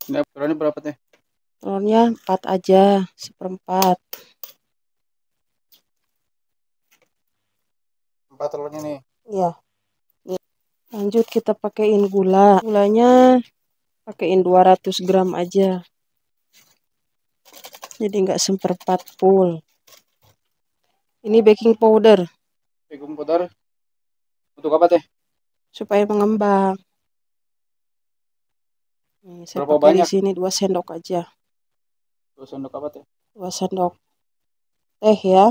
Ini ukurannya berapa teh? Telurnya 4 aja, seperempat. 4 telurnya nih. Ya. Lanjut kita pakaiin gula. Gulanya pakaiin 200 gram aja. Jadi nggak seperempat full. Ini baking powder. Baking powder untuk apa teh? Supaya mengembang. Nih, saya Berapa pakai di banyak? sini 2 sendok aja. 2 sendok apa teh? 2 sendok teh ya.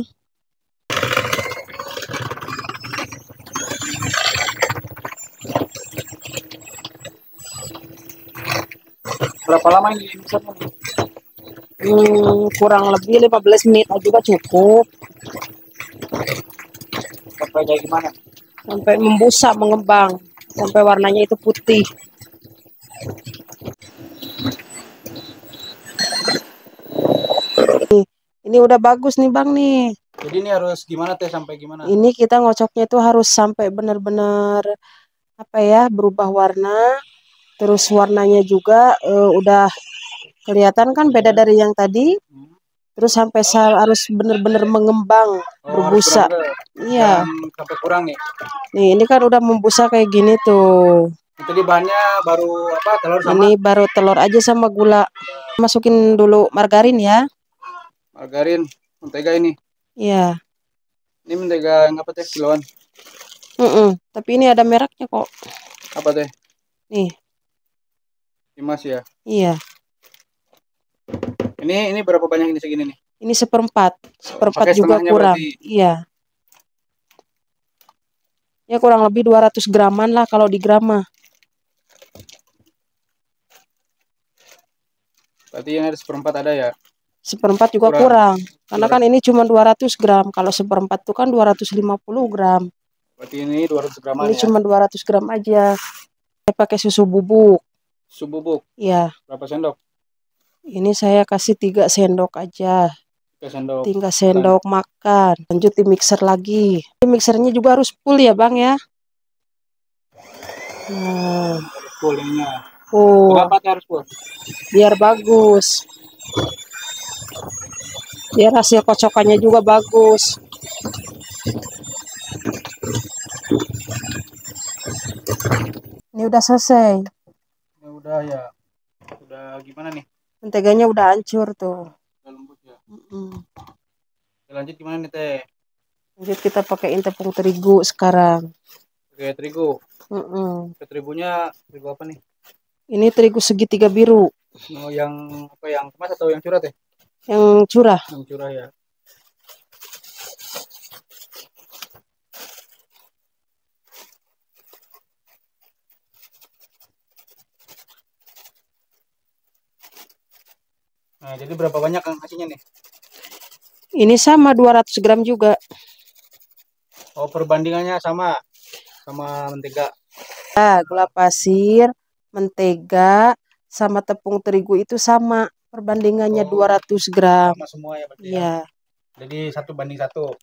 Berapa lama ini misalnya? Kurang lebih 15 menit aja juga cukup. Sampai kayak gimana? Sampai membusa, mengembang. Sampai warnanya itu putih. Ini udah bagus nih Bang nih. Jadi ini harus gimana teh, sampai gimana? Ini kita ngocoknya itu harus sampai benar-benar apa ya, berubah warna. Terus warnanya juga udah kelihatan kan beda dari yang tadi. Terus sampai harus benar-benar mengembang, Harus berbusa. benar-benar. Iya. Jangan sampai kurang nih. Nih, ini kan udah membusa kayak gini tuh. Itu di bahannya baru apa? Telur sama Ini baru telur aja sama gula. Masukin dulu margarin ya. margarin, mentega ini. Iya. Ini mentega yang apa teh? Kiloan. Tapi ini ada mereknya kok. Apa teh? Nih. Dimas ya. Iya. Ini berapa banyak ini segini nih? Ini seperempat. Seperempat Pakai juga setengahnya kurang. berarti. Iya. Ya kurang lebih 200 graman lah kalau di gram mah. Berarti yang ada seperempat ada ya? Seperempat juga kurang. Karena kan ini cuma 200 gram. Kalau seperempat itu kan 250 gram. Berarti ini 200 graman Ini ya? cuma 200 gram aja. Saya pakai susu bubuk. Susu bubuk. Ya. Berapa sendok? Ini saya kasih 3 sendok aja. 3 sendok. 3 sendok makan. Lanjut di mixer lagi. Ini mixernya juga harus full ya Bang ya. Nah. Full ininya. Full. Kenapa harus full? Biar bagus. Biar hasil kocokannya juga bagus. Ini udah selesai. Ya udah ya. Udah gimana nih? Menteganya udah hancur tuh. Udah lembut ya. Lanjut gimana nih teh? Lanjut kita pakaiin tepung terigu sekarang. Oke, terigu. Terigunya Terigu apa nih? Ini terigu segitiga biru. Yang apa, yang kemas atau yang curah teh? Yang curah. Yang curah ya. Nah, jadi berapa banyak ngasihnya nih? Ini sama 200 gram juga. Oh, perbandingannya sama mentega. Gula pasir, mentega, sama tepung terigu itu sama. Perbandingannya 200 gram. Sama semua ya berarti ya. Iya. Jadi 1:1.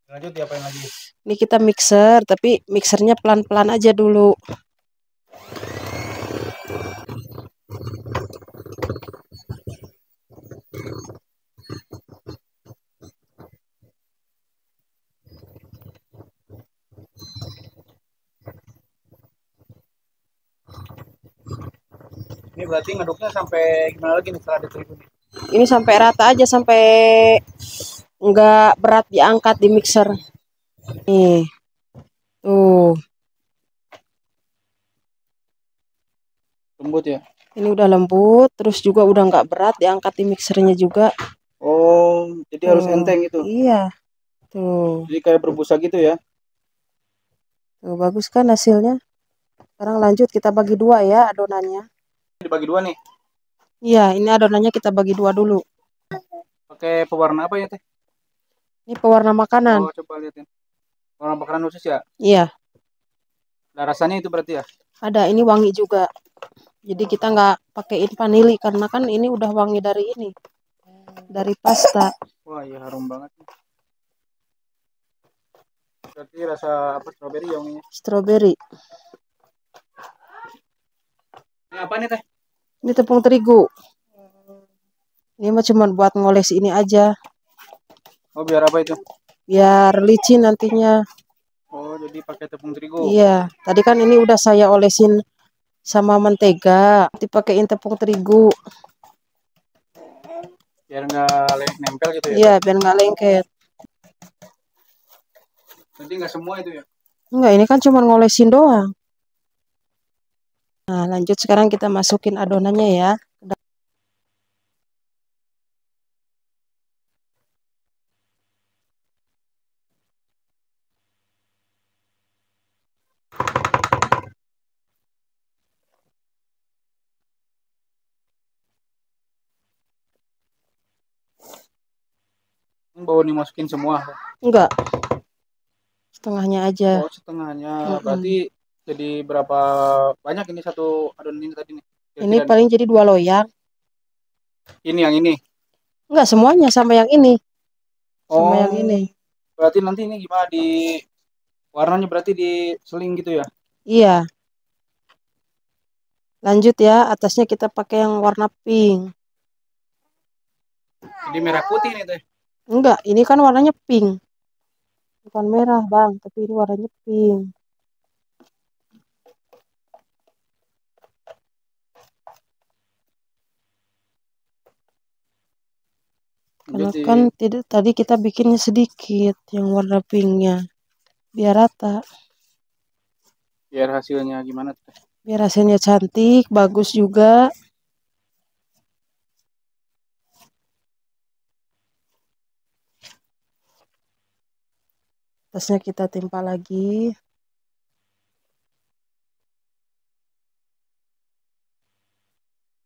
Lanjut ya, apa yang lagi? Ini kita mixer, tapi mixernya pelan-pelan aja dulu. Ini berarti ngaduknya sampai gimana lagi nih setelah terigu nih? Ini sampai rata aja, sampai nggak berat diangkat di mixer. Nih, tuh. Lembut ya? Ini udah lembut, terus juga udah nggak berat diangkat di mixernya juga. Oh, jadi harus enteng itu. Iya, tuh. Jadi kayak berbusa gitu ya? Tuh bagus kan hasilnya. Sekarang lanjut kita bagi 2 ya adonannya. Dibagi 2 nih. Iya, ini adonannya kita bagi 2 dulu. Pakai pewarna apa ya teh? Ini pewarna makanan. Oh, coba liatin. Pewarna makanan khusus ya? Iya. Nah, rasanya itu berarti ya? Ada, ini wangi juga. Jadi kita nggak pakaiin vanili karena kan ini udah wangi dari ini. Dari pasta. Wah, ya harum banget. Berarti rasa apa, stroberi ya wanginya? Strawberry. Ini apa nih teh? Ini tepung terigu. Ini mah cuma buat ngoles ini aja. Oh, biar apa itu? Biar licin nantinya. Oh, jadi pakai tepung terigu. Iya, tadi kan ini udah saya olesin sama mentega. Dipakein tepung terigu. Biar nggak nempel gitu ya? Iya, biar nggak lengket. Nanti nggak semua itu ya? Enggak, ini kan cuma ngolesin doang. Nah, lanjut sekarang kita masukin adonannya ya. Bawa dimasukin semua? Enggak, setengahnya aja. Oh, setengahnya. Berarti jadi berapa banyak ini satu adonan ini tadi nih? Ini Kira-kira paling jadi 2 loyang. ini yang ini. Enggak semuanya sama yang ini. Sama yang Oh, ini. berarti nanti ini gimana di warnanya berarti diseling gitu ya? Iya. Lanjut ya, atasnya kita pakai yang warna pink. Jadi merah putih nih tuh. Enggak, ini kan warnanya pink. Bukan merah, Bang, tapi ini warnanya pink. Karena kan tidak tadi kita bikinnya sedikit yang warna pinknya. Biar rata. Biar hasilnya gimana tuh? Biar hasilnya cantik, bagus juga. Atasnya kita timpa lagi.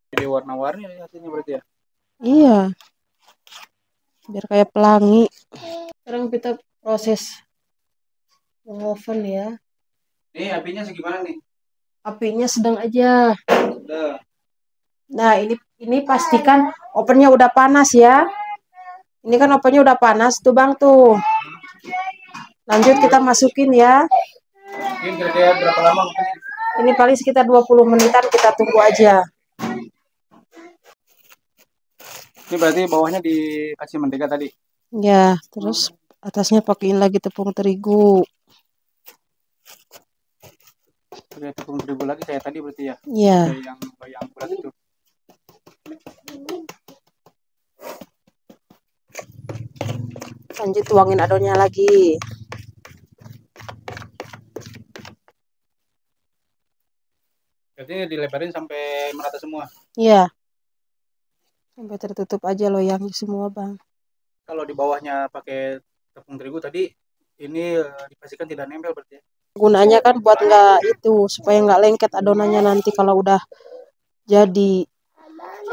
Jadi warna-warni hasilnya berarti ya? Iya. Biar kayak pelangi. Sekarang kita proses oven ya. Ini apinya segimana nih? Apinya sedang aja. Udah. Nah, ini pastikan ovennya udah panas ya. Ini kan ovennya udah panas tuh, Bang tuh. Lanjut kita masukin ya. Mungkin kira-kira berapa lama? Ini paling sekitar 20 menitan kita tunggu aja. Ini berarti bawahnya dikasih mentega tadi. Ya, terus atasnya pakein lagi tepung terigu. Pakai tepung terigu lagi kayak tadi berarti ya? Iya. Kayak yang bulat itu. Lanjut tuangin adonnya lagi. Berarti dilebarin sampai merata semua. Iya. Sampai tertutup aja loyangnya semua, Bang. Kalau di bawahnya pakai tepung terigu tadi, ini dipastikan tidak nempel berarti ya? Gunanya kan buat nggak itu, supaya nggak lengket adonannya nanti kalau udah jadi.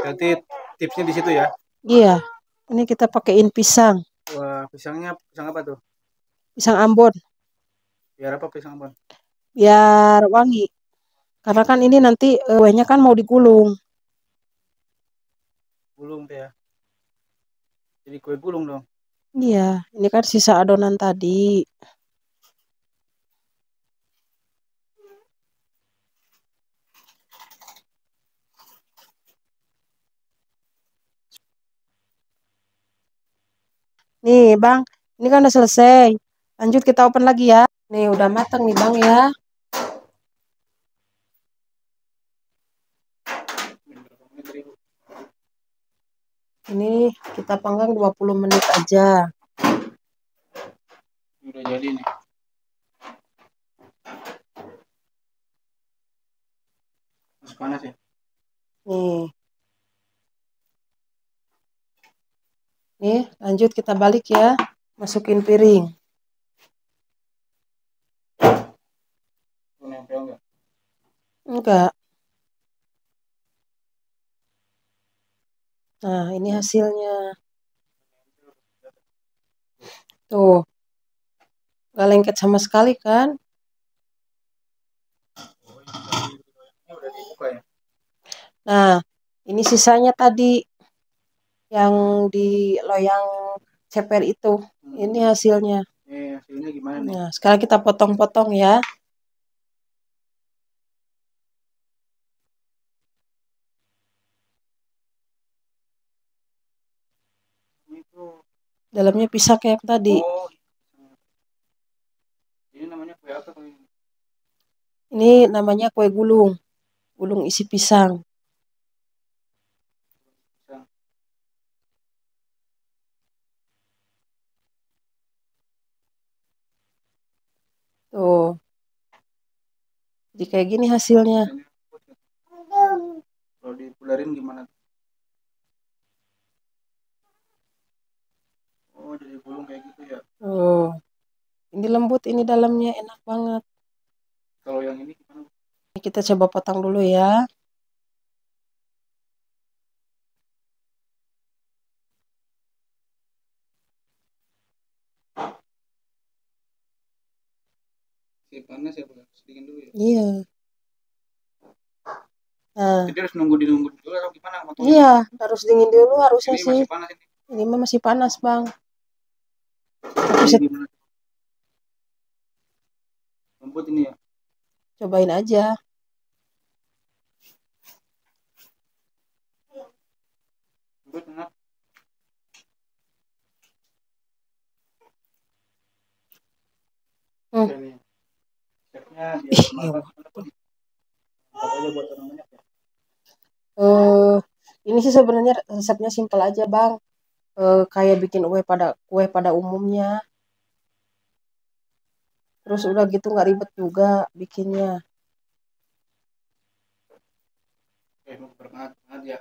Berarti tipsnya di situ ya? Iya. Ini kita pakein pisang. Wah, pisangnya pisang apa tuh? Pisang Ambon. Biar apa pisang apa? Biar wangi. Karena kan ini nanti kuenya kan mau digulung. Gulung tuh ya? Jadi kue gulung dong? Iya, ini kan sisa adonan tadi. Nih, Bang. Ini kan udah selesai. Lanjut kita open lagi ya. Nih, udah matang nih, Bang ya. Ini kita panggang 20 menit aja. Udah jadi nih. Masih panas ya? Nih. Nih, lanjut kita balik ya. Masukin piring. Nempel enggak? Enggak. Nah, ini hasilnya. Tuh. Gak lengket sama sekali kan? Ini udah dibuka ya? Nah, ini sisanya tadi yang di loyang ceper itu. Ini hasilnya. Hasilnya gimana nih? Nah, sekarang kita potong-potong ya. Dalamnya pisang kayak tadi. Oh, ini namanya kue apa kalau ini? Ini namanya kue gulung. Gulung isi pisang. Pisang. Tuh. Jadi kayak gini hasilnya. Ini kalau dipularin gimana? Oh, jadi gulung kayak gitu ya. Oh. Ini lembut, ini dalamnya enak banget. Kalau yang ini gimana? Ini kita coba potong dulu ya. Si panas ya, Bang? Sedingin dulu ya. Iya. Nah, Jadi harus nunggu dulu atau gimana motongnya? iya, harus dingin dulu harusnya Ini sih. masih panas ini. Ini mah masih panas, Bang. Tapi Jadi gimana? Lembut ini ya. cobain aja. Lembut enak. Hmm. Oke nih. Chefnya dia Ih, ya bermanfaat gimana, Bang? Apa aja buat orang banyak ya? ini sih sebenarnya resepnya simpel aja, Bang. Kayak bikin kue pada umumnya. Terus udah gitu nggak ribet juga bikinnya. Oke, bermanfaat ya.